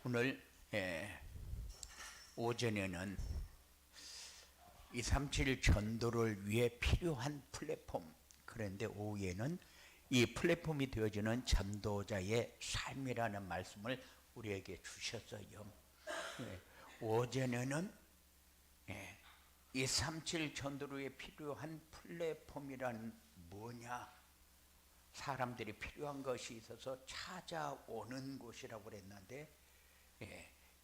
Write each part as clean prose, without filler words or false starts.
오늘 오전에는 237 전도를 위해 필요한 플랫폼, 그런데 오후에는 이 플랫폼이 되어지는 전도자의 삶이라는 말씀을 우리에게 주셨어요. 오전에는 237 전도를 위해 필요한 플랫폼이란 뭐냐? 사람들이 필요한 것이 있어서 찾아오는 곳이라고 그랬는데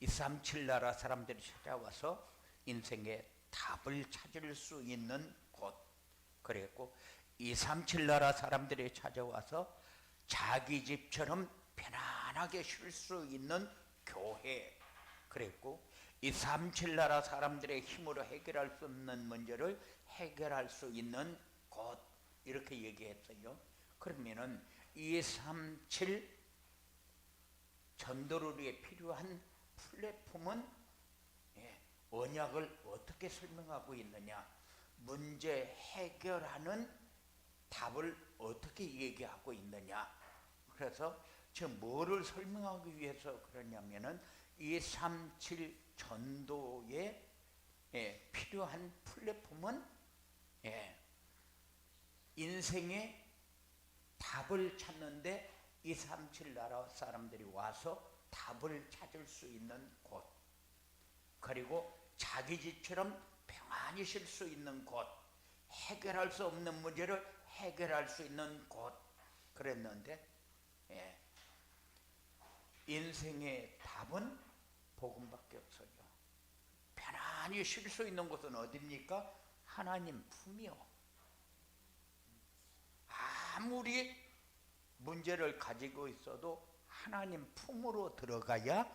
237 나라 사람들이 찾아와서 인생의 답을 찾을 수 있는 곳, 그랬고 237 나라 사람들이 찾아와서 자기 집처럼 편안하게 쉴 수 있는 교회, 그랬고 237 나라 사람들의 힘으로 해결할 수 없는 문제를 해결할 수 있는 곳, 이렇게 얘기했어요. 그러면은 237 전도를 위해 필요한 플랫폼은 언약을 어떻게 설명하고 있느냐, 문제 해결하는 답을 어떻게 얘기하고 있느냐. 그래서 지금 뭐를 설명하기 위해서 그러냐면은 237 전도에 필요한 플랫폼은 인생의 답을 찾는데 237 나라 사람들이 와서 답을 찾을 수 있는 곳, 그리고 자기 집처럼 평안히 쉴 수 있는 곳, 해결할 수 없는 문제를 해결할 수 있는 곳, 그랬는데 인생의 답은 복음밖에 없어요. 편안히 쉴 수 있는 곳은 어디입니까? 하나님 품이요. 아무리 문제를 가지고 있어도 하나님 품으로 들어가야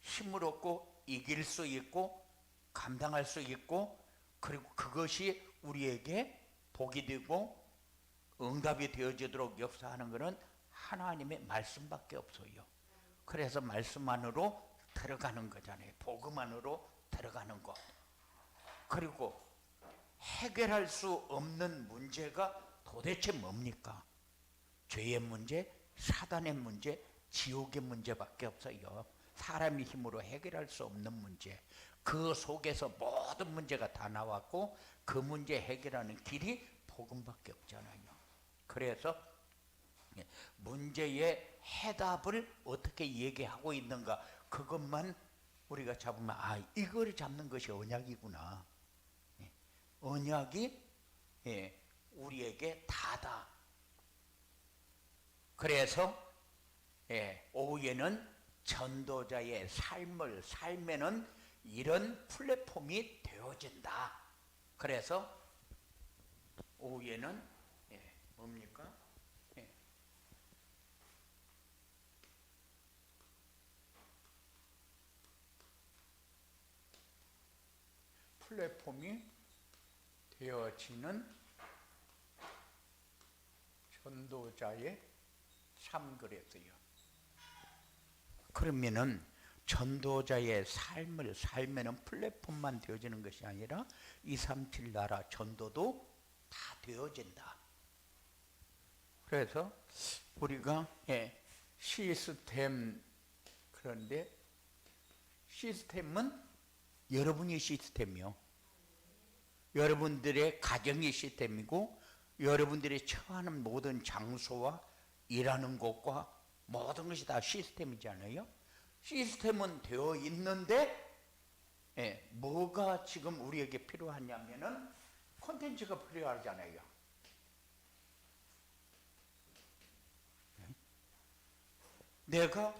힘을 얻고 이길 수 있고 감당할 수 있고, 그리고 그것이 우리에게 복이 되고 응답이 되어지도록 역사하는 것은 하나님의 말씀밖에 없어요. 그래서 말씀 안으로 들어가는 거잖아요. 복음 안으로 들어가는 것. 그리고 해결할 수 없는 문제가 도대체 뭡니까? 죄의 문제, 사단의 문제, 지옥의 문제밖에 없어요. 사람의 힘으로 해결할 수 없는 문제. 그 속에서 모든 문제가 다 나왔고 그 문제 해결하는 길이 복음밖에 없잖아요. 그래서 문제의 해답을 어떻게 얘기하고 있는가, 그것만 우리가 잡으면 이걸 잡는 것이 언약이구나. 언약이 우리에게 다다. 그래서 오후에는 전도자의 삶에는 이런 플랫폼이 되어진다. 그래서 오후에는 뭡니까? 플랫폼이 되어지는 전도자의 삶, 그랬어요. 그러면은 전도자의 삶을 살면은 플랫폼만 되어지는 것이 아니라 237 나라 전도도 다 되어진다. 그래서 우리가 시스템, 그런데 시스템은 여러분이 시스템이요. 여러분들의 가정이 시스템이고 여러분들이 처하는 모든 장소와 일하는 곳과 모든 것이 다 시스템이잖아요. 시스템은 되어 있는데 뭐가 지금 우리에게 필요하냐면은 콘텐츠가 필요하잖아요. 내가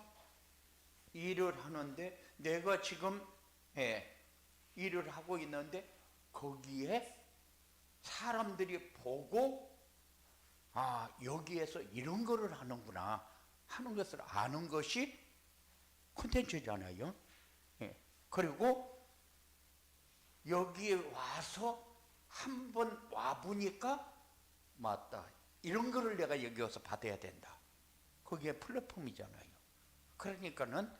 일을 하는데, 내가 지금 일을 하고 있는데 거기에 사람들이 보고 여기에서 이런 거를 하는구나 하는 것을 아는 것이 콘텐츠잖아요. 그리고 여기에 와서 한번 와보니까 맞다, 이런 거를 내가 여기 와서 받아야 된다. 그게 플랫폼이잖아요. 그러니까는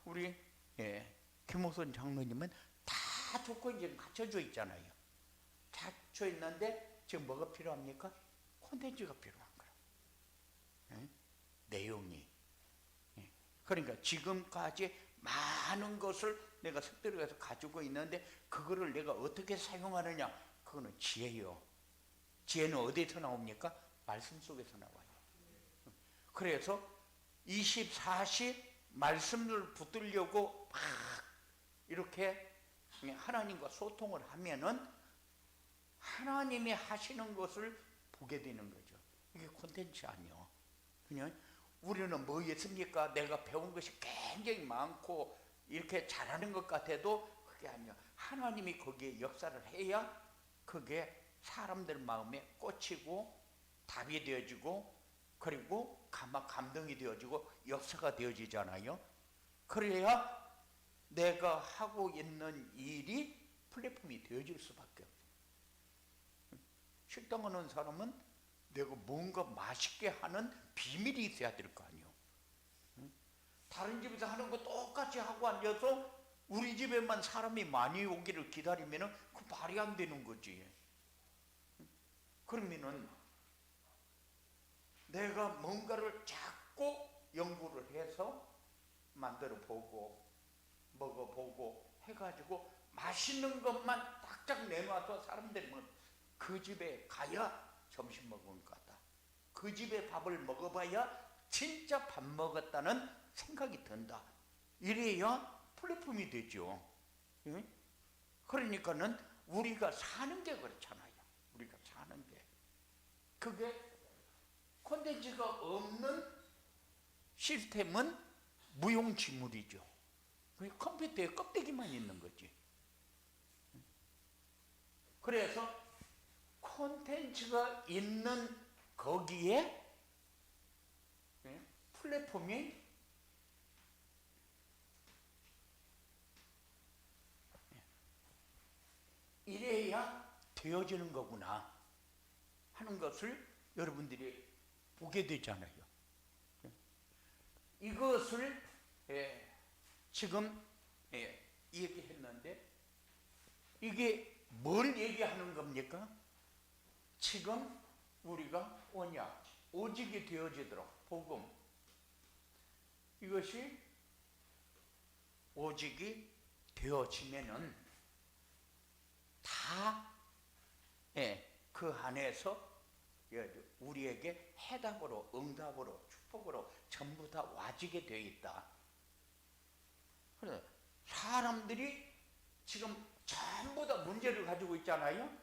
우리 김호선 장로님은 다 조건이 갖춰져 있잖아요. 갖춰 있는데 지금 뭐가 필요합니까? 콘텐츠가 필요한 거예요. 내용이. 그러니까 지금까지 많은 것을 내가 습득해서 가지고 있는데 그거를 내가 어떻게 사용하느냐, 그거는 지혜요. 지혜는 어디에서 나옵니까? 말씀 속에서 나와요. 그래서 24시 말씀을 붙들려고 막 이렇게 하나님과 소통을 하면은 하나님이 하시는 것을 보게 되는 거죠. 이게 콘텐츠 아니요. 그냥 우리는 뭐였습니까? 내가 배운 것이 굉장히 많고 이렇게 잘하는 것 같아도 그게 아니야. 하나님이 거기에 역사를 해야 그게 사람들 마음에 꽂히고 답이 되어지고 그리고 감동이 되어지고 역사가 되어지잖아요. 그래야 내가 하고 있는 일이 플랫폼이 되어질 수밖에 없어요. 식당 하는 사람은 내가 뭔가 맛있게 하는 비밀이 있어야 될 거 아니에요. 다른 집에서 하는 거 똑같이 하고 앉아서 우리 집에만 사람이 많이 오기를 기다리면 그 말이 안 되는 거지. 그러면은 내가 뭔가를 자꾸 연구를 해서 만들어 보고 먹어보고 해가지고 맛있는 것만 딱딱 내놔서 사람들이 그 집에 가야 점심 먹은 것 같다. 그 집에 밥을 먹어봐야 진짜 밥 먹었다는 생각이 든다. 이래야 플랫폼이 되죠. 그러니까는 우리가 사는 게 그렇잖아요. 우리가 사는 게. 그게 콘텐츠가 없는 시스템은 무용지물이죠. 컴퓨터에 껍데기만 있는 거지. 그래서 콘텐츠가 있는 거기에 플랫폼이 이래야 되어지는 거구나 하는 것을 여러분들이 보게 되잖아요. 이것을 지금 얘기했는데 이게 뭘 얘기하는 겁니까? 지금 우리가 언약, 오직이 되어지도록 복음, 이것이 오직이 되어지면은 다 그 안에서 우리에게 해답으로, 응답으로, 축복으로 전부 다 와지게 되어 있다. 그래서 사람들이 지금 전부 다 문제를 가지고 있잖아요.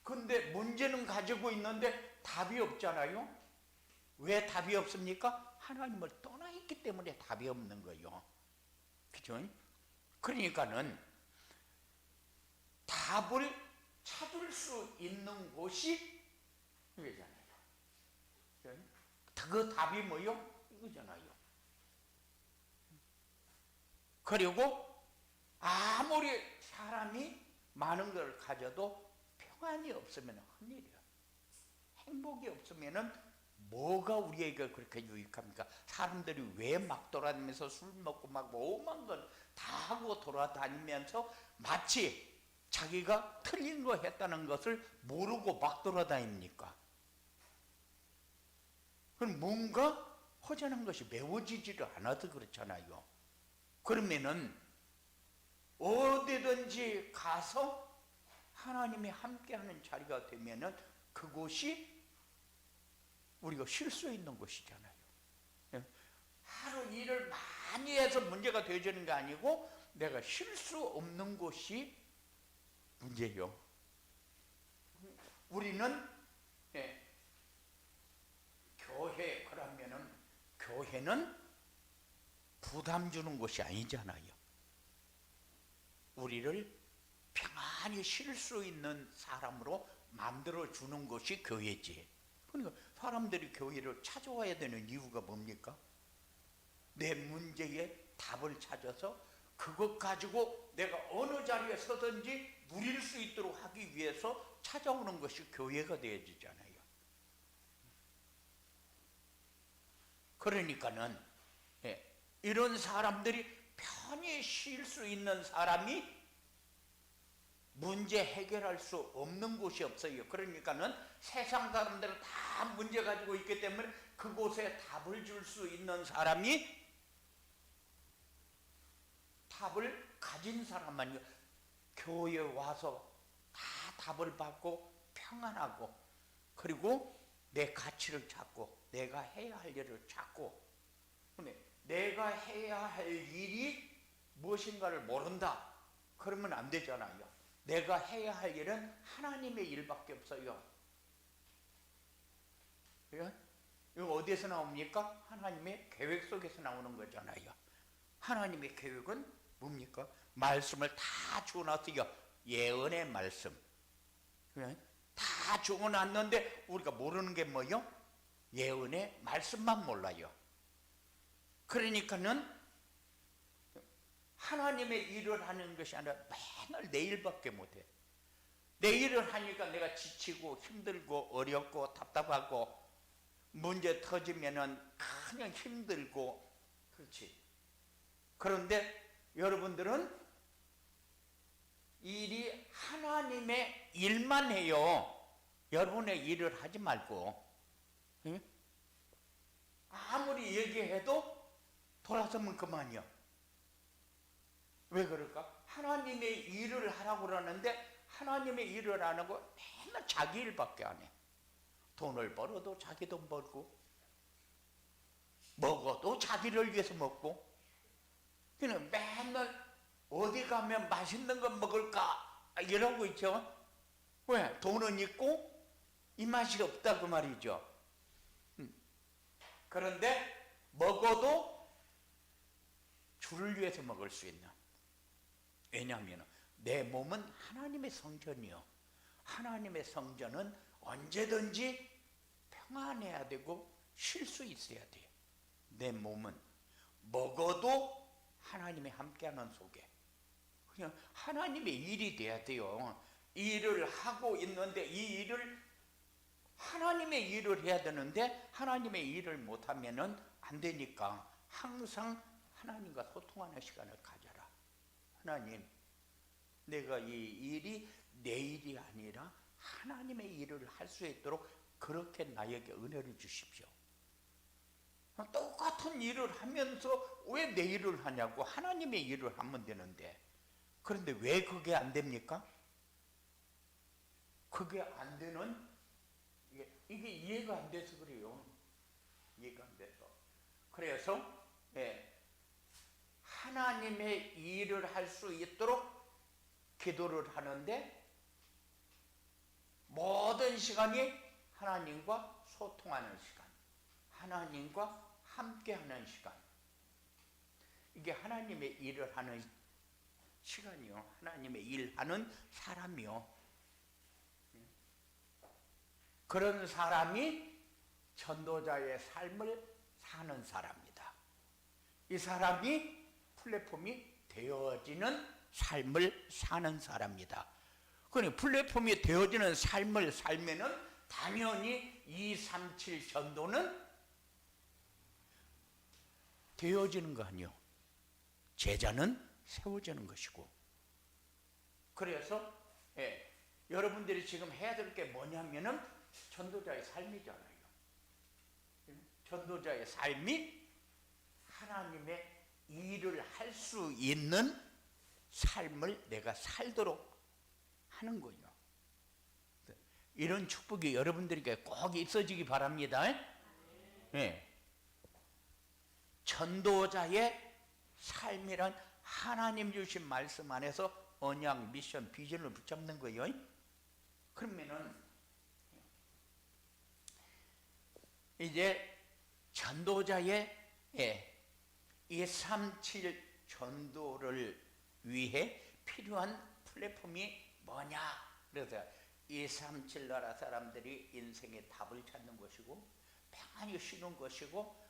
근데 문제는 가지고 있는데 답이 없잖아요. 왜 답이 없습니까? 하나님을 떠나 있기 때문에 답이 없는 거예요. 그죠? 그러니까는 답을 찾을 수 있는 곳이 이거잖아요. 그 답이 뭐요? 이거잖아요. 그리고 아무리 사람이 많은 걸 가져도 평안이 없으면 헛일이야. 행복이 없으면은 뭐가 우리에게 그렇게 유익합니까? 사람들이 왜 막 돌아다니면서 술 먹고 막 오만 건 다 하고 돌아다니면서 마치 자기가 틀린 거 했다는 것을 모르고 막 돌아다닙니까? 그럼 뭔가 허전한 것이 메워지지를 않아도 그렇잖아요. 그러면은 어디든지 가서 하나님이 함께하는 자리가 되면은 그곳이 우리가 쉴 수 있는 곳이잖아요. 하루 일을 많이 해서 문제가 되어지는 게 아니고 내가 쉴 수 없는 곳이 문제요. 우리는 교회 그러면은 교회는 부담 주는 곳이 아니잖아요. 우리를 평안히 쉴 수 있는 사람으로 만들어 주는 것이 교회지. 그러니까 사람들이 교회를 찾아와야 되는 이유가 뭡니까? 내 문제에 답을 찾아서 그것 가지고 내가 어느 자리에 서든지 누릴 수 있도록 하기 위해서 찾아오는 것이 교회가 되어지잖아요. 그러니까는 이런 사람들이 편히 쉴 수 있는 사람이 문제 해결할 수 없는 곳이 없어요. 그러니까는 세상 사람들은 다 문제 가지고 있기 때문에 그곳에 답을 줄 수 있는 사람이 답을 가진 사람만요. 교회에 와서 다 답을 받고 평안하고, 그리고 내 가치를 찾고 내가 해야 할 일을 찾고, 내가 해야 할 일이 무엇인가를 모른다 그러면 안 되잖아요. 내가 해야 할 일은 하나님의 일밖에 없어요. 이거 어디에서 나옵니까? 하나님의 계획 속에서 나오는 거잖아요. 하나님의 계획은 뭡니까? 말씀을 다 주어놨어요. 예언의 말씀. 다 적어놨는데 우리가 모르는 게 뭐요? 예언의 말씀만 몰라요. 그러니까는 하나님의 일을 하는 것이 아니라 맨날 내 일밖에 못해. 내 일을 하니까 내가 지치고 힘들고 어렵고 답답하고, 문제 터지면은 그냥 힘들고, 그렇지. 그런데 여러분들은 일이 하나님의 일만 해요. 여러분의 일을 하지 말고. 아무리 얘기해도 돌아서면 그만이야. 왜 그럴까? 하나님의 일을 하라고 그러는데 하나님의 일을 안 하고 맨날 자기 일밖에 안 해. 돈을 벌어도 자기 돈 벌고, 먹어도 자기를 위해서 먹고, 그냥 맨날 어디 가면 맛있는 거 먹을까 이러고 있죠. 왜? 돈은 있고 입맛이 없다 그 말이죠. 그런데 먹어도 주를 위해서 먹을 수 있는, 왜냐하면 내 몸은 하나님의 성전이요. 하나님의 성전은 언제든지 평안해야 되고 쉴 수 있어야 돼요. 내 몸은 먹어도 하나님이 함께하는 속에 그냥 하나님의 일이 돼야 돼요. 일을 하고 있는데 이 일을 하나님의 일을 해야 되는데 하나님의 일을 못하면은 안 되니까 항상 하나님과 소통하는 시간을 가져라. 하나님, 내가 이 일이 내 일이 아니라 하나님의 일을 할 수 있도록 그렇게 나에게 은혜를 주십시오. 똑같은 일을 하면서 왜 내 일을 하냐고, 하나님의 일을 하면 되는데. 그런데 왜 그게 안 됩니까? 그게 안 되는, 이게 이해가 안 돼서 그래요. 이해가 안 돼서. 그래서 하나님의 일을 할 수 있도록 기도를 하는데 모든 시간이 하나님과 소통하는 시간, 하나님과 함께하는 시간, 이게 하나님의 일을 하는 시간이요. 하나님의 일하는 사람이요. 그런 사람이 전도자의 삶을 사는 사람이다. 이 사람이 플랫폼이 되어지는 삶을 사는 사람이다. 그러니 플랫폼이 되어지는 삶을 살면은 당연히 237 전도는 되어지는 거 아니요. 제자는 세워지는 것이고. 그래서 여러분들이 지금 해야 될 게 뭐냐면은 전도자의 삶이잖아요. 전도자의 삶이 하나님의 일을 할 수 있는 삶을 내가 살도록 하는 거예요. 이런 축복이 여러분들에게 꼭 있어지기 바랍니다. 전도자의 삶이란 하나님 주신 말씀 안에서 언약, 미션, 비전을 붙잡는 거예요. 그러면은 이제 전도자의 237 전도를 위해 필요한 플랫폼이 뭐냐? 그래서 237 나라 사람들이 인생의 답을 찾는 것이고, 평안히 쉬는 것이고,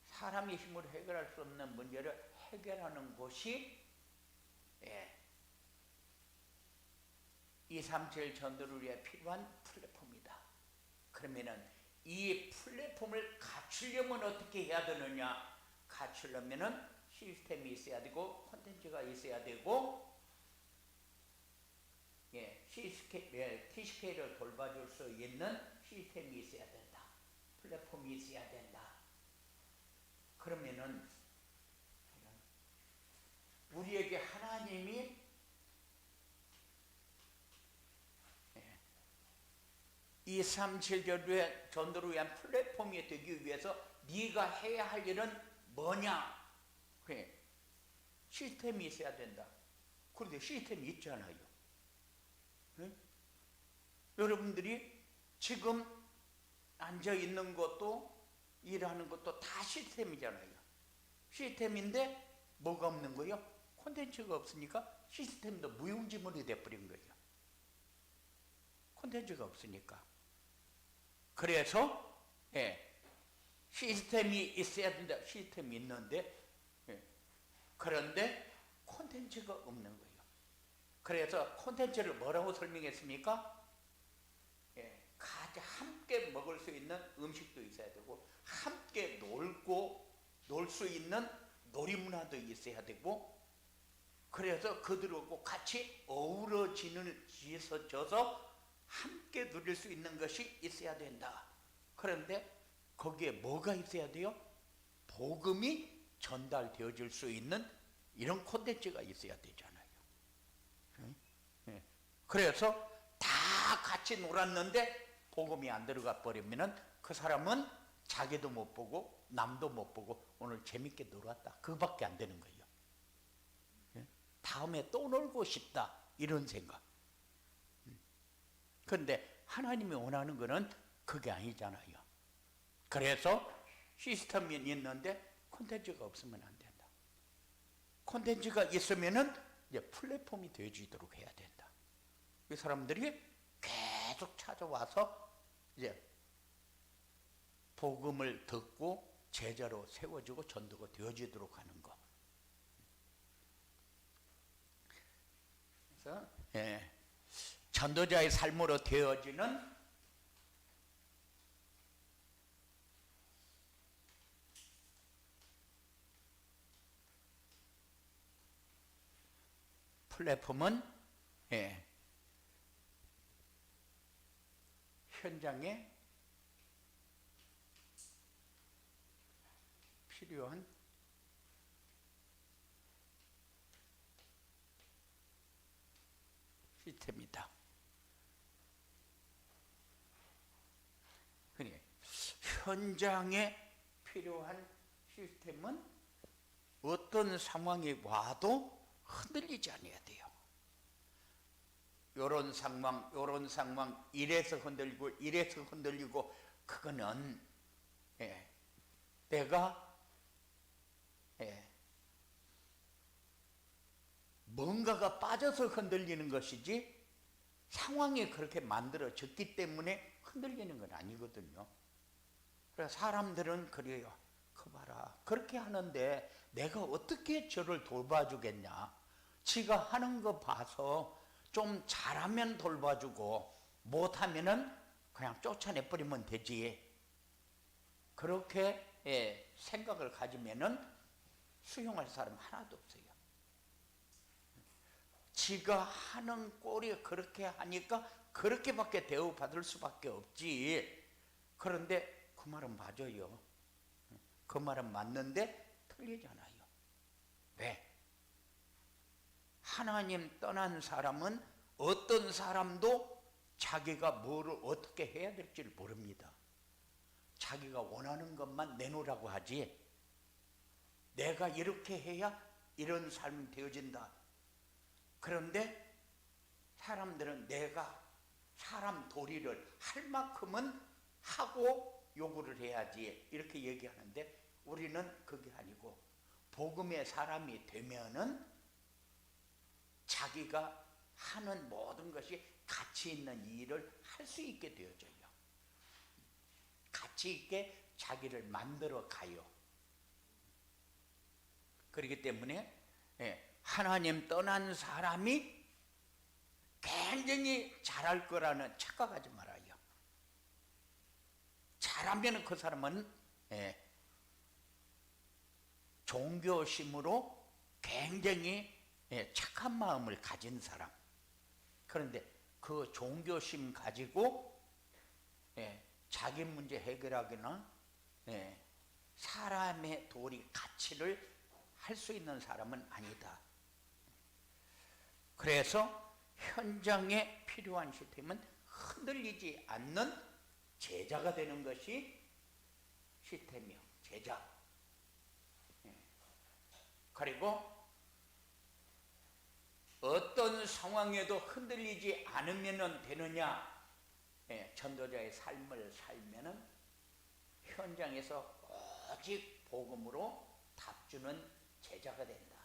사람의 힘으로 해결할 수 없는 문제를 해결하는 것이 237 전도를 위해 필요한 플랫폼이다. 그러면은 이 플랫폼을 갖추려면 어떻게 해야 되느냐? 갖추려면은 시스템이 있어야 되고, 콘텐츠가 있어야 되고, TCK를 돌봐줄 수 있는 시스템이 있어야 된다. 플랫폼이 있어야 된다. 그러면은 237절의 전도를 위한 플랫폼이 되기 위해서 네가 해야 할 일은 뭐냐? 그래, 시스템이 있어야 된다. 그런데 시스템이 있잖아요. 네? 여러분들이 지금 앉아 있는 것도 일하는 것도 다 시스템이잖아요. 시스템인데 뭐가 없는 거예요? 콘텐츠가 없으니까 시스템도 무용지물이 돼버린 거예요. 콘텐츠가 없으니까. 그래서 시스템이 있어야 된다. 시스템이 있는데 그런데 콘텐츠가 없는 거예요. 그래서 콘텐츠를 뭐라고 설명했습니까? 같이 함께 먹을 수 있는 음식도 있어야 되고 함께 놀 수 있는 놀이문화도 있어야 되고 그래서 그들하고 같이 어우러져서 함께 누릴 수 있는 것이 있어야 된다. 그런데 거기에 뭐가 있어야 돼요? 복음이 전달되어질 수 있는 이런 콘텐츠가 있어야 되잖아요. 그래서 다 같이 놀았는데 복음이 안 들어가 버리면은 그 사람은 자기도 못 보고 남도 못 보고 오늘 재밌게 놀았다. 그거밖에 안 되는 거예요. 다음에 또 놀고 싶다. 이런 생각. 그런데 하나님이 원하는 것은 그게 아니잖아요. 그래서 시스템이 있는데 콘텐츠가 없으면 안 된다. 콘텐츠가 있으면은 이제 플랫폼이 되어지도록 해야 된다. 이 사람들이 계속 찾아와서 이제 복음을 듣고 제자로 세워지고 전도가 되어지도록 하는 것. 그래서 전도자의 삶으로 되어지는 플랫폼은 현장에 필요한 시스템이다. 현장에 필요한 시스템은 어떤 상황이 와도 흔들리지 않아야 돼요. 요런 상황, 이래서 흔들리고, 그거는, 내가, 뭔가가 빠져서 흔들리는 것이지, 상황이 그렇게 만들어졌기 때문에 흔들리는 건 아니거든요. 그래서 사람들은 그래요. 그 봐라. 그렇게 하는데 내가 어떻게 저를 돌봐주겠냐. 지가 하는 거 봐서 좀 잘하면 돌봐주고 못하면은 그냥 쫓아내버리면 되지. 그렇게 생각을 가지면은 수용할 사람 하나도 없어요. 지가 하는 꼴이 그렇게 하니까 그렇게밖에 대우받을 수밖에 없지. 그런데 그 말은 맞아요. 그 말은 맞는데 틀리잖아요. 왜? 하나님 떠난 사람은 어떤 사람도 자기가 뭐를 어떻게 해야 될지를 모릅니다. 자기가 원하는 것만 내놓으라고 하지, 내가 이렇게 해야 이런 삶이 되어진다. 그런데 사람들은 내가 사람 도리를 할 만큼은 하고 요구를 해야지 이렇게 얘기하는데, 우리는 그게 아니고 복음의 사람이 되면은 자기가 하는 모든 것이 가치 있는 일을 할 수 있게 되어져요. 가치 있게 자기를 만들어 가요. 그렇기 때문에 하나님 떠난 사람이 굉장히 잘할 거라는 착각하지 말아요. 잘하면 그 사람은 종교심으로 굉장히 착한 마음을 가진 사람. 그런데 그 종교심 가지고 자기 문제 해결하기나 사람의 도리 가치를 할 수 있는 사람은 아니다. 그래서 현장에 필요한 시스템은 흔들리지 않는 제자가 되는 것이 시스템이요. 제자. 그리고 어떤 상황에도 흔들리지 않으면 되느냐? 전도자의 삶을 살면은 현장에서 오직 복음으로 답주는 제자가 된다.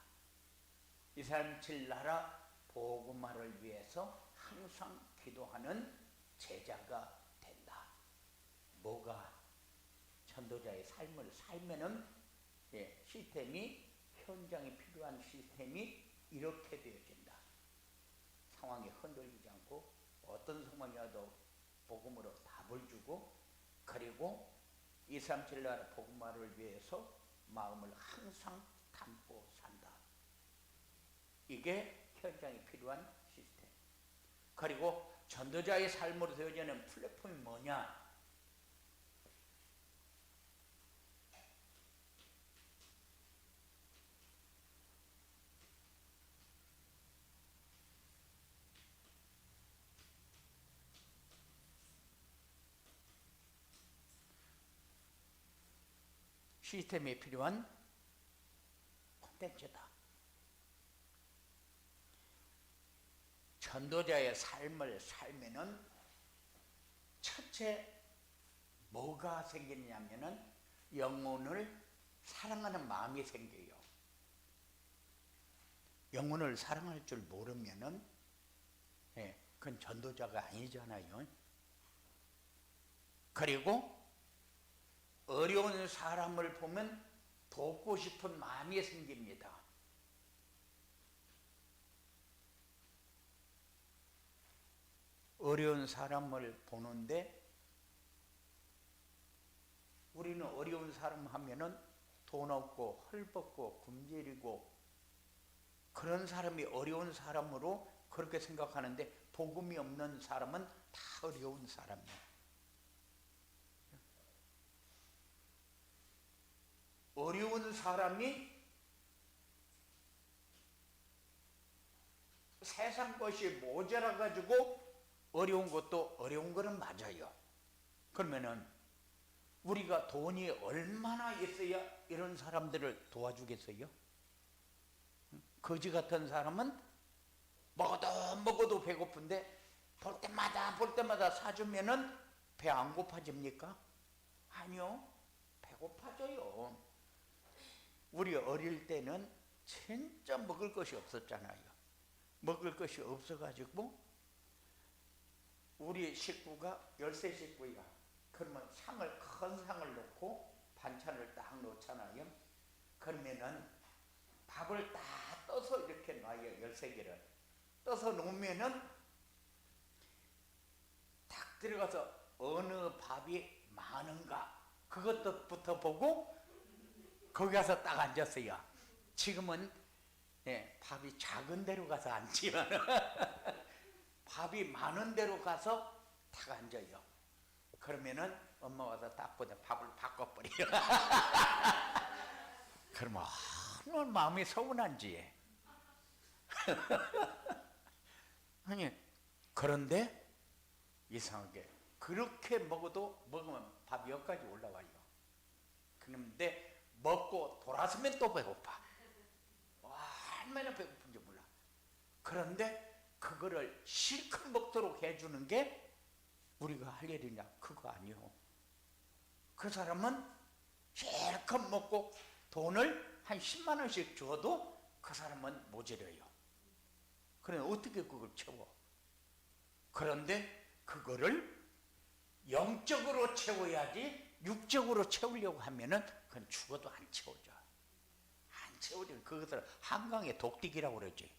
이 사람 질 나라 복음화를 위해서 항상 기도하는 제자가 된다. 뭐가? 전도자의 삶을 살면은 시스템이, 현장에 필요한 시스템이 이렇게 되어진다. 상황에 흔들리지 않고 어떤 상황이라도 복음으로 답을 주고, 그리고 이 사람 질 나라 복음화를 위해서 마음을 항상 담고 산다. 이게 현장에 필요한 시스템. 그리고 전도자의 삶으로 되어지는 플랫폼이 뭐냐? 시스템에 필요한 콘텐츠다. 전도자의 삶을 살면은 첫째 뭐가 생기냐면은 영혼을 사랑하는 마음이 생겨요. 영혼을 사랑할 줄 모르면은 그건 전도자가 아니잖아요. 그리고 어려운 사람을 보면 돕고 싶은 마음이 생깁니다. 어려운 사람을 보는데, 우리는 어려운 사람 하면은 돈 없고 헐벗고 굶주리고 그런 사람이 어려운 사람으로 그렇게 생각하는데, 복음이 없는 사람은 다 어려운 사람이에요. 어려운 사람이 세상 것이 모자라 가지고 어려운 것도 어려운 거는 맞아요. 그러면은 우리가 돈이 얼마나 있어야 이런 사람들을 도와주겠어요? 거지 같은 사람은 먹어도 배고픈데 볼 때마다 사주면은 배 안 고파집니까? 아니요, 배고파져요. 우리 어릴 때는 진짜 먹을 것이 없었잖아요. 먹을 것이 없어가지고 우리 식구가 13식구야. 그러면 큰 상을 놓고 반찬을 딱 놓잖아요. 그러면은 밥을 다 떠서 이렇게 놔요. 13개를 떠서 놓으면은 딱 들어가서 어느 밥이 많은가 그것부터 보고 거기 가서 딱 앉았어요. 지금은 밥이 작은 데로 가서 앉지만 밥이 많은 데로 가서 딱 앉아요. 그러면은 엄마 와서 딱 보자 밥을 바꿔버려요. 그러면 얼마나 마음이 서운한지. 아니, 그런데 이상하게 그렇게 먹으면 밥이 여기까지 올라와요. 그런데 먹고 돌아서면 또 배고파. 얼마나 배고픈지 몰라. 그런데 그거를 실컷 먹도록 해주는 게 우리가 할 일이냐? 그거 아니요. 그 사람은 실컷 먹고 돈을 한 10만 원씩 줘도 그 사람은 모자라요. 그런데 어떻게 그걸 채워? 그런데 그거를 영적으로 채워야지, 육적으로 채우려고 하면은 그건 죽어도 안 채워져. 안 채워져. 그것을 한강의 독디기라고 그러지.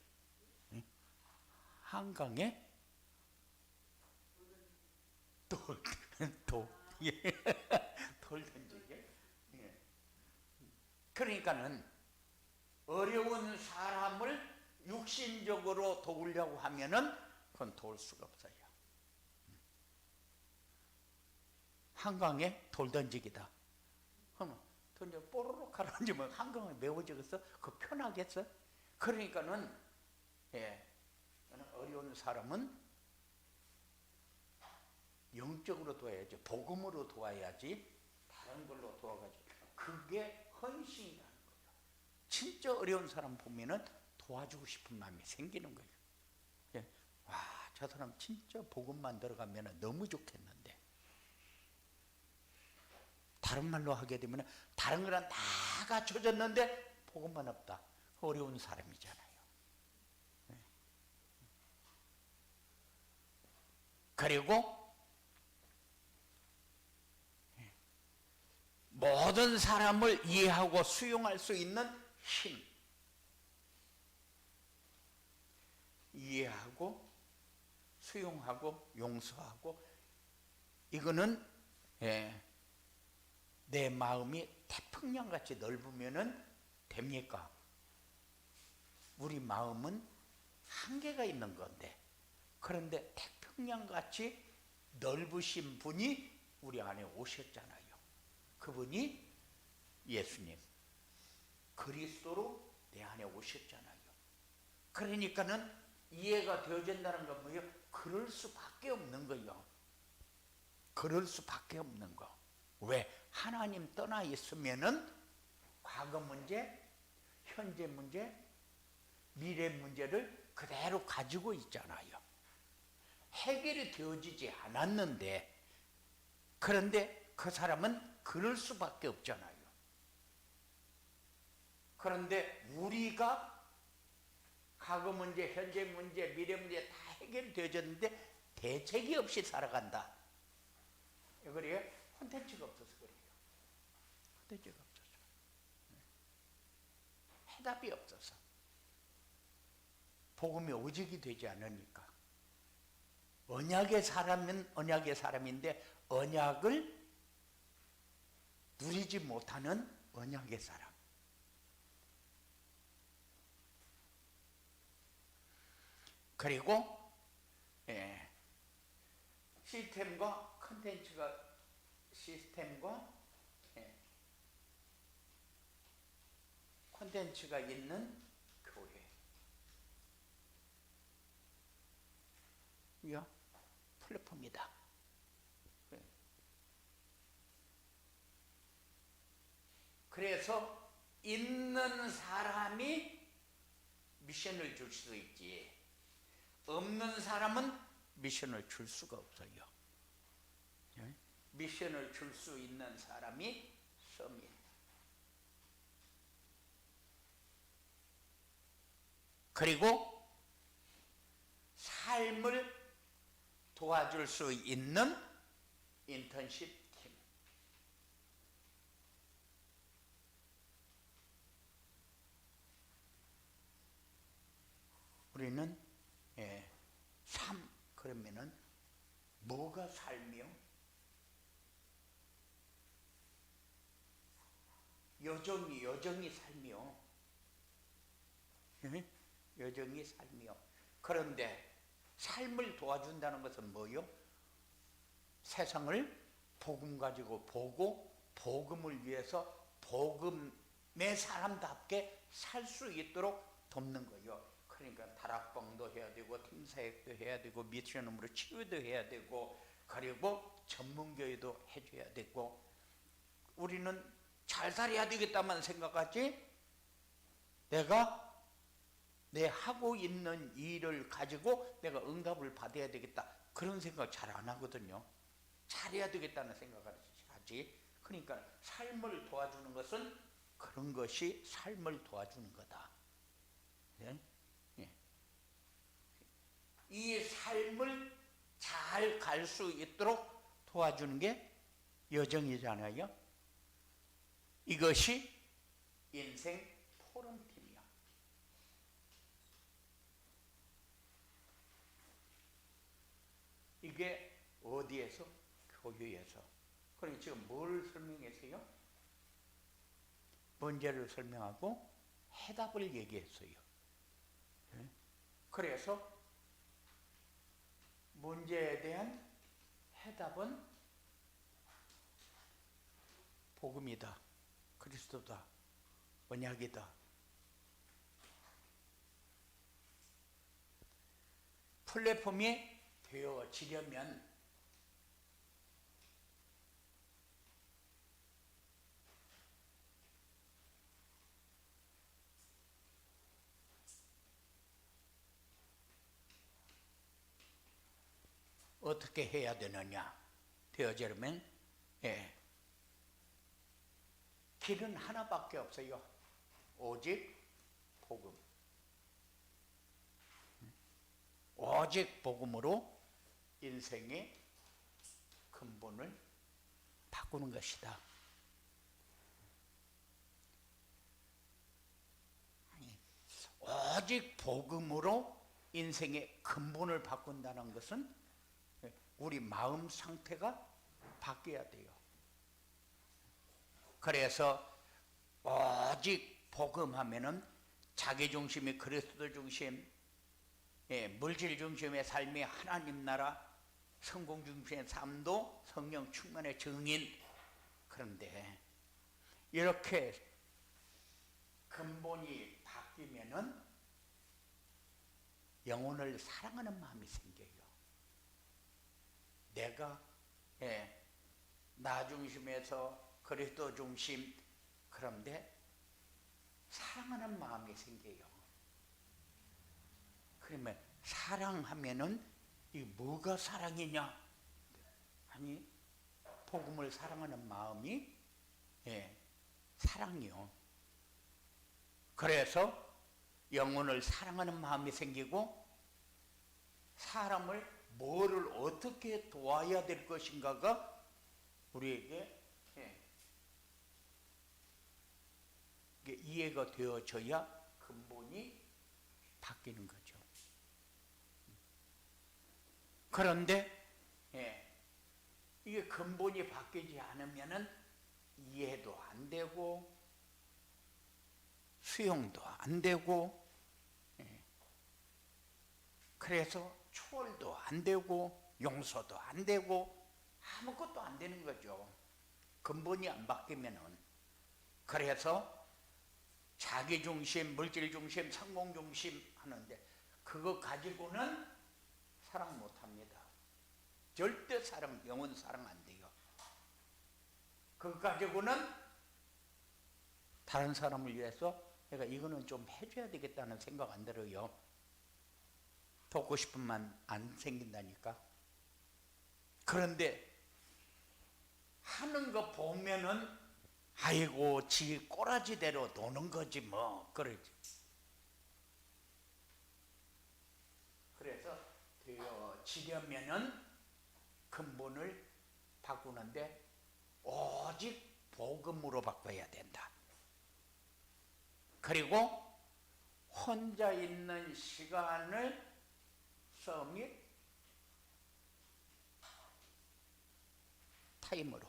응? 한강에 돌 던지게. 그러니까는 어려운 사람을 육신적으로 도우려고 하면은 그건 도울 수가 없어요. 한강에 돌 던지기다. 그러면 던져 뽀로록 가라앉으면 한강에 메워지겠어? 그 편하겠어? 그러니까는 어려운 사람은 영적으로 도와야지, 복음으로 도와야지 다른 걸로 도와가지고, 그게 헌신이라는 거예요. 진짜 어려운 사람 보면은 도와주고 싶은 마음이 생기는 거예요. 와, 저 사람 진짜 복음만 들어가면 너무 좋겠는데, 다른 말로 하게 되면 다른 거랑 다 갖춰졌는데 복음만 없다. 어려운 사람이잖아요. 그리고 모든 사람을 이해하고 수용할 수 있는 힘, 이해하고 수용하고 용서하고, 이거는 내 마음이 태평양같이 넓으면은 됩니까? 우리 마음은 한계가 있는 건데, 그런데 태평양같이 넓으신 분이 우리 안에 오셨잖아요. 그분이 예수님, 그리스도로 내 안에 오셨잖아요. 그러니까는 이해가 되어진다는 건 뭐예요? 그럴 수밖에 없는 거예요. 그럴 수밖에 없는 거. 왜? 하나님 떠나 있으면은 과거 문제, 현재 문제, 미래 문제를 그대로 가지고 있잖아요. 해결이 되어지지 않았는데, 그런데 그 사람은 그럴 수밖에 없잖아요. 그런데 우리가 과거 문제, 현재 문제, 미래 문제 다 해결되어졌는데 대책이 없이 살아간다. 그래요? 콘텐츠가 없어서 그래요. 콘텐츠가 없어서. 해답이 없어서. 복음이 오직이 되지 않으니까. 언약의 사람은 언약의 사람인데 언약을 누리지 못하는 언약의 사람. 그리고 시스템과 컨텐츠가, 시스템과 콘텐츠가 있는 교회. 이거 플랫폼이다. 그래서 있는 사람이 미션을 줄 수 있지, 없는 사람은 미션을 줄 수가 없어요. 미션을 줄 수 있는 사람이 서밋. 그리고 삶을 도와줄 수 있는 인턴십 팀. 우리는 삶, 그러면은 뭐가 삶이요? 여정이 삶이요. 여정이 삶이요. 그런데 삶을 도와준다는 것은 뭐요? 세상을 복음 가지고 보고 복음을 위해서 복음의 사람답게 살 수 있도록 돕는 거예요. 그러니까 다락방도 해야 되고 팀사역도 해야 되고 미션으로 치유도 해야 되고, 그리고 전문교회도 해줘야 되고. 우리는 잘 살아야 되겠다만 생각하지, 내가 내 하고 있는 일을 가지고 내가 응답을 받아야 되겠다, 그런 생각 잘 안 하거든요. 잘해야 되겠다는 생각을 하지. 그러니까 삶을 도와주는 것은 그런 것이 삶을 도와주는 거다. 네? 네. 이 삶을 잘 갈 수 있도록 도와주는 게 여정이잖아요. 이것이 인생 포럼팀이야. 이게 어디에서? 교회에서. 그러니 지금 뭘 설명했어요? 문제를 설명하고 해답을 얘기했어요. 그래서 문제에 대한 해답은 복음이다, 그리스도다, 언약이다. 플랫폼이 되어지려면 어떻게 해야 되느냐 되어지려면 길은 하나밖에 없어요. 오직 복음. 오직 복음으로 인생의 근본을 바꾸는 것이다. 오직 복음으로 인생의 근본을 바꾼다는 것은 우리 마음 상태가 바뀌어야 돼요. 그래서 오직 복음하면은 자기 중심이 그리스도 중심, 물질 중심의 삶이 하나님 나라, 성공 중심의 삶도 성령 충만의 증인. 그런데 이렇게 근본이 바뀌면은 영혼을 사랑하는 마음이 생겨요. 내가 나 중심에서 그리스도 중심, 그런데 사랑하는 마음이 생겨요. 그러면 사랑하면은 이 뭐가 사랑이냐? 아니, 복음을 사랑하는 마음이 사랑이요. 그래서 영혼을 사랑하는 마음이 생기고 사람을 뭐를 어떻게 도와야 될 것인가가 우리에게 이해가 되어져야 근본이 바뀌는 거죠. 그런데 이게 근본이 바뀌지 않으면은 이해도 안 되고 수용도 안 되고 그래서 초월도 안 되고 용서도 안 되고 아무것도 안 되는 거죠. 근본이 안 바뀌면은. 그래서 자기 중심, 물질 중심, 성공 중심 하는데 그거 가지고는 사랑 못 합니다. 절대 영혼 사랑 안 돼요. 그거 가지고는 다른 사람을 위해서 내가 이거는 좀 해줘야 되겠다는 생각 안 들어요. 돕고 싶은 만 안 생긴다니까. 그런데 하는 거 보면은 아이고 지 꼬라지대로 노는 거지 뭐 그러지. 그래서 되어지려면은 근본을 바꾸는데 오직 복음으로 바꿔야 된다. 그리고 혼자 있는 시간을 서밋 타임으로.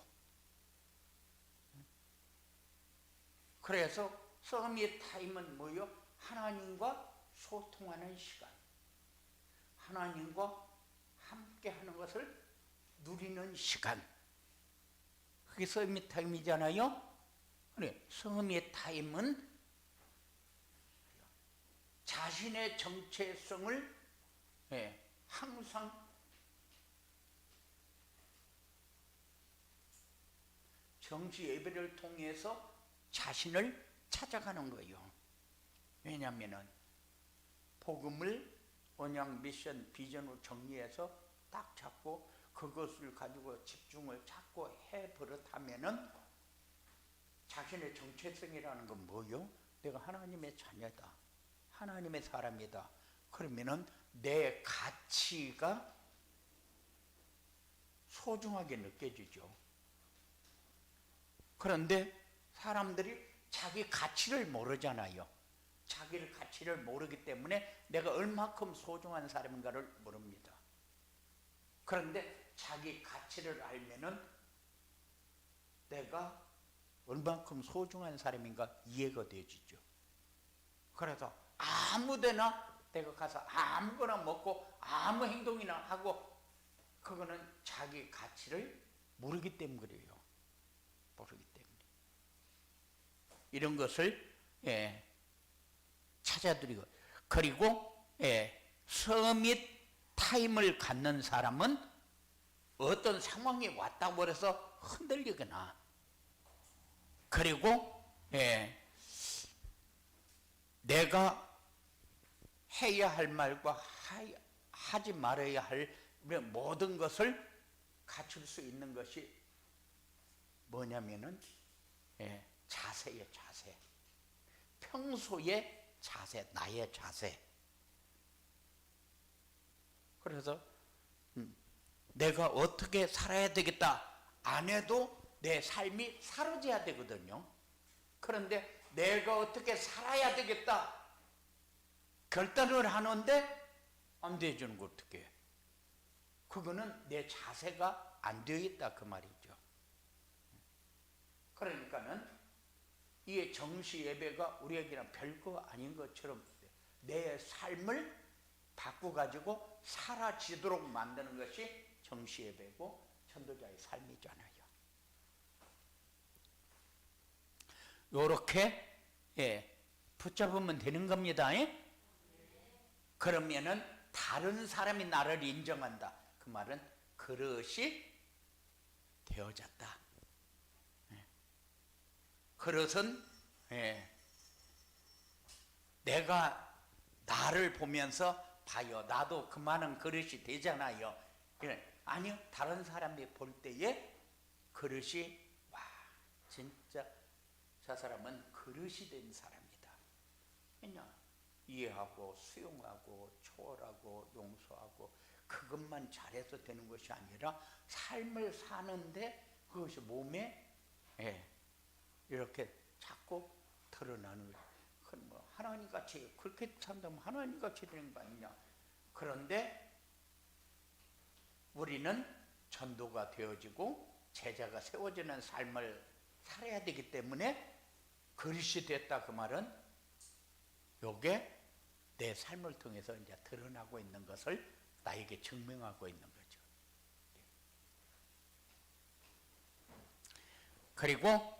그래서 서밋 타임은 뭐요? 하나님과 소통하는 시간, 하나님과 함께 하는 것을 누리는 시간, 그게 서밋 타임이잖아요. 그래, 서밋 타임은 자신의 정체성을 항상 정시 예배를 통해서 자신을 찾아가는 거예요. 왜냐하면 복음을 언약, 미션, 비전으로 정리해서 딱 잡고 그것을 가지고 집중을 자꾸 해버릇하면은 자신의 정체성이라는 건 뭐요? 내가 하나님의 자녀다, 하나님의 사람이다. 그러면은 내 가치가 소중하게 느껴지죠. 그런데 사람들이 자기 가치를 모르잖아요. 자기의 가치를 모르기 때문에 내가 얼마큼 소중한 사람인가를 모릅니다. 그런데 자기 가치를 알면은 내가 얼마큼 소중한 사람인가 이해가 되어지죠. 그래서 아무데나 내가 가서 아무거나 먹고 아무 행동이나 하고 그거는 자기 가치를 모르기 때문에 그래요. 모르기 때문에. 이런 것을 찾아드리고, 그리고 서밋 타임을 갖는 사람은 어떤 상황이 왔다고 해서 흔들리거나, 그리고 내가 해야 할 말과 하지 말아야 할 모든 것을 갖출 수 있는 것이 뭐냐면은 자세예요. 자세. 평소의 자세, 나의 자세. 그래서 내가 어떻게 살아야 되겠다 안 해도 내 삶이 사라져야 되거든요. 그런데 내가 어떻게 살아야 되겠다 결단을 하는데 안 되어주는 거 어떻게 해? 그거는 내 자세가 안 되어 있다 그 말이죠. 그러니까는 이 정시 예배가 우리에게는 별거 아닌 것처럼 내 삶을 바꿔가지고 사라지도록 만드는 것이 정시 예배고 전도자의 삶이잖아요. 요렇게 붙잡으면 되는 겁니다. 그러면은 다른 사람이 나를 인정한다. 그 말은 그릇이 되어졌다. 그릇은 내가 나를 보면서 봐요. 나도 그만한 그릇이 되잖아요. 아니요. 다른 사람이 볼 때에 그릇이 와 진짜 저 사람은 그릇이 된 사람이다. 그냥 이해하고 수용하고 초월하고 용서하고 그것만 잘해서 되는 것이 아니라 삶을 사는데 그것이 몸에 이렇게 자꾸 드러나는 거예요. 그건 뭐 하나님같이 그렇게 산다면 하나님같이 되는 거 아니냐. 그런데 우리는 전도가 되어지고 제자가 세워지는 삶을 살아야 되기 때문에 그릇이 됐다 그 말은 요게 내 삶을 통해서 이제 드러나고 있는 것을 나에게 증명하고 있는 거죠. 그리고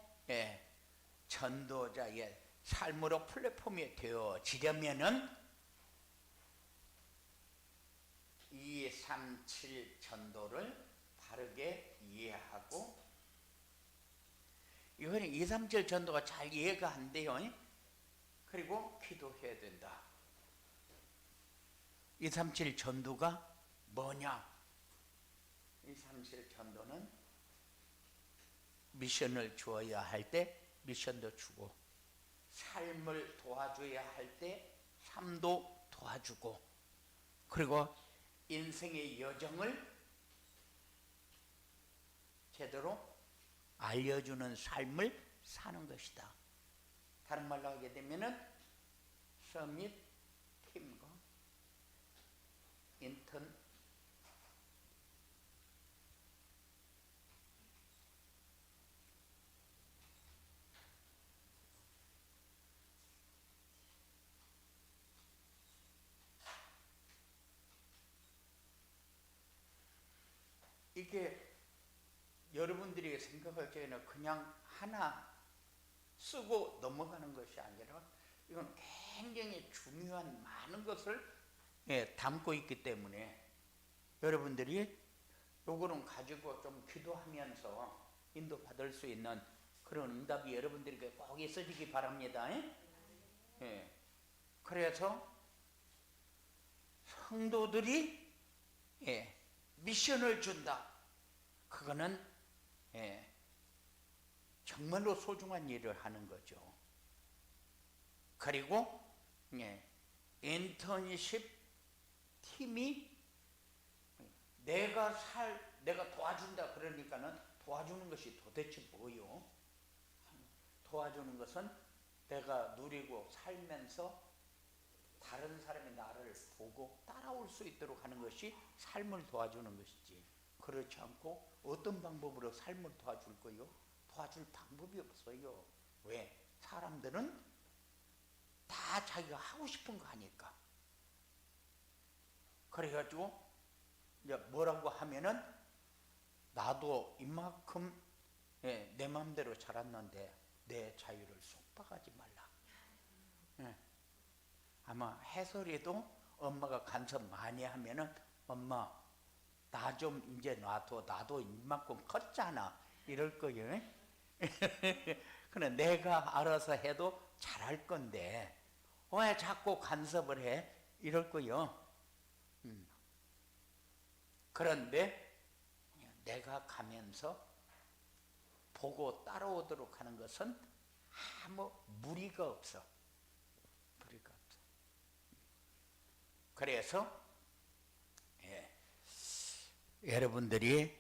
전도자의 삶으로 플랫폼이 되어지려면은 237 전도를 바르게 이해하고 이거는 237 전도가 잘 이해가 안 돼요. 그리고 기도해야 된다. 237 전도가 뭐냐? 237 전도는 미션을 주어야 할 때 미션도 주고 삶을 도와줘야 할 때 삶도 도와주고 그리고 인생의 여정을 제대로 알려주는 삶을 사는 것이다. 다른 말로 하게 되면은 서밋 팀과 인턴 이게 여러분들이 생각할 때에는 그냥 하나 쓰고 넘어가는 것이 아니라 이건 굉장히 중요한 많은 것을 담고 있기 때문에 여러분들이 요거는 가지고 좀 기도하면서 인도받을 수 있는 그런 응답이 여러분들에게 꼭 있어지기 바랍니다. 그래서 성도들이 미션을 준다. 그거는 정말로 소중한 일을 하는 거죠. 그리고 인턴십 팀이 내가 도와준다 그러니까는 도와주는 것이 도대체 뭐요? 도와주는 것은 내가 누리고 살면서 다른 사람이 나를 보고 따라올 수 있도록 하는 것이 삶을 도와주는 것이지. 그렇지 않고 어떤 방법으로 삶을 도와줄 거요? 도와줄 방법이 없어요. 왜? 사람들은 다 자기가 하고 싶은 거 하니까. 그래가지고 이제 뭐라고 하면은 나도 이만큼 내 마음대로 자랐는데 내 자유를 속박하지 말라. 아마 해설이도 엄마가 간섭 많이 하면은 엄마 나 좀 이제 놔둬. 나도 이만큼 컸잖아. 이럴 거예요. 그래 내가 알아서 해도 잘할 건데 왜 자꾸 간섭을 해? 이럴 거예요. 그런데 내가 가면서 보고 따라오도록 하는 것은 아무 무리가 없어. 무리가 없어. 그래서 여러분들이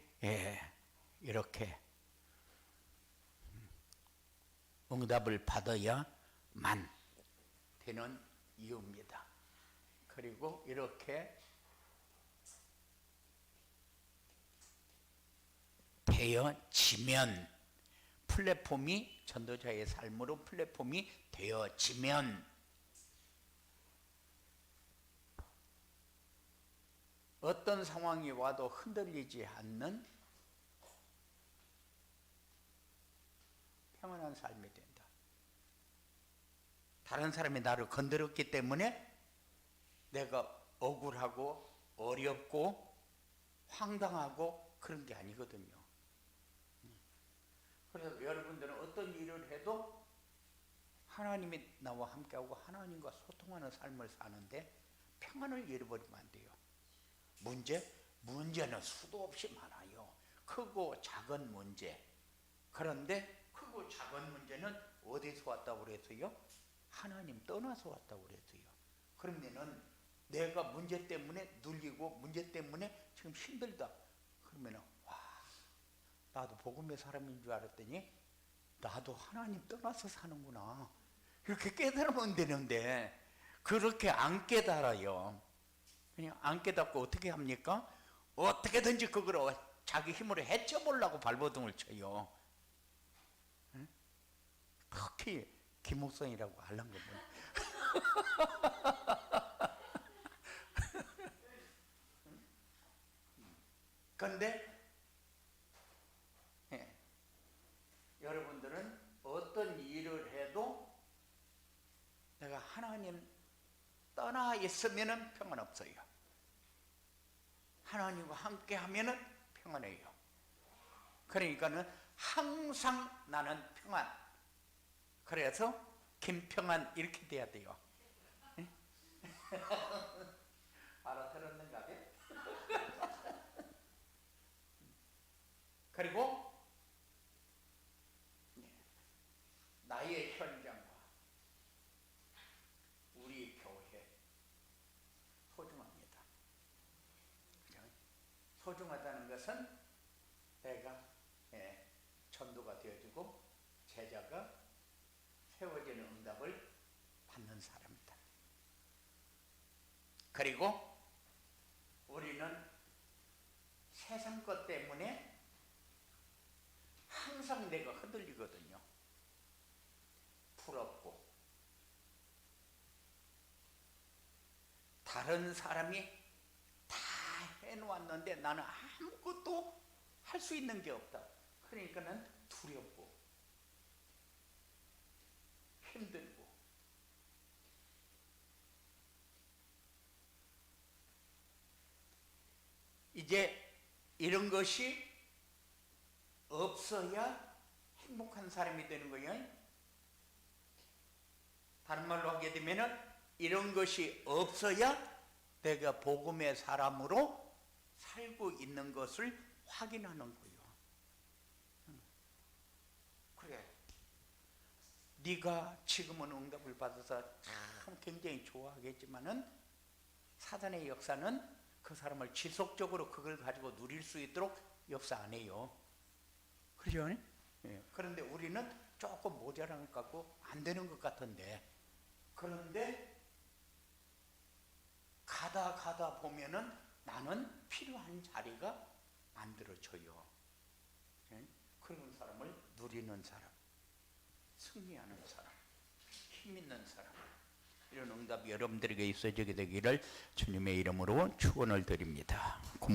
이렇게 응답을 받아야만 되는 이유입니다. 그리고 이렇게 되어지면, 플랫폼이 전도자의 삶으로 플랫폼이 되어지면 어떤 상황이 와도 흔들리지 않는 평안한 삶이 된다. 다른 사람이 나를 건드렸기 때문에 내가 억울하고 어렵고 황당하고 그런 게 아니거든요. 그래서 여러분들은 어떤 일을 해도 하나님이 나와 함께하고 하나님과 소통하는 삶을 사는데 평안을 잃어버리면 안 돼요. 문제는 수도 없이 많아요. 크고 작은 문제. 그런데 크고 작은 문제는 어디서 왔다고 그랬어요? 하나님 떠나서 왔다고 그랬어요. 그러면은 내가 문제 때문에 눌리고 문제 때문에 지금 힘들다. 그러면은 나도 복음의 사람인 줄 알았더니 나도 하나님 떠나서 사는구나. 이렇게 깨달으면 되는데 그렇게 안 깨달아요. 그냥 안 깨닫고 어떻게 합니까? 어떻게든지 그걸 자기 힘으로 헤쳐보려고 발버둥을 쳐요. 특히 김옥성이라고 알란 거 보니. 그런데 여러분들은 어떤 일을 해도 내가 하나님 떠나 있으면 평안 없어요. 하나님과 함께 하면 평안해요. 그러니까는 항상 나는 평안. 그래서 김평안 이렇게 돼야 돼요. 알아들었는가? 그리고 나의 현장과 우리 교회 소중합니다. 소중하다는 것은 내가 전도가 되어지고 제자가 세워지는 응답을 받는 사람이다. 그리고 우리는 세상 것 때문에 항상 내가 흔들리거든요. 부럽고 다른 사람이 다 해놓았는데 나는 아무것도 할 수 있는 게 없다. 그러니까는 두렵고 힘들고 이제 이런 것이 없어야 행복한 사람이 되는 거예요. 다른 말로 하게 되면은 이런 것이 없어야 내가 복음의 사람으로 살고 있는 것을 확인하는 거예요. 그래, 네가 지금은 응답을 받아서 참 굉장히 좋아하겠지만은 사단의 역사는 그 사람을 지속적으로 그걸 가지고 누릴 수 있도록 역사 안 해요. 그렇죠? 그런데 우리는 조금 모자란 것 같고 안 되는 것 같은데, 그런데 가다 보면은 나는 필요한 자리가 만들어져요. 그런 사람을 누리는 사람, 승리하는 사람, 힘 있는 사람, 이런 응답이 여러분들에게 있어지게 되기를 주님의 이름으로 축원을 드립니다.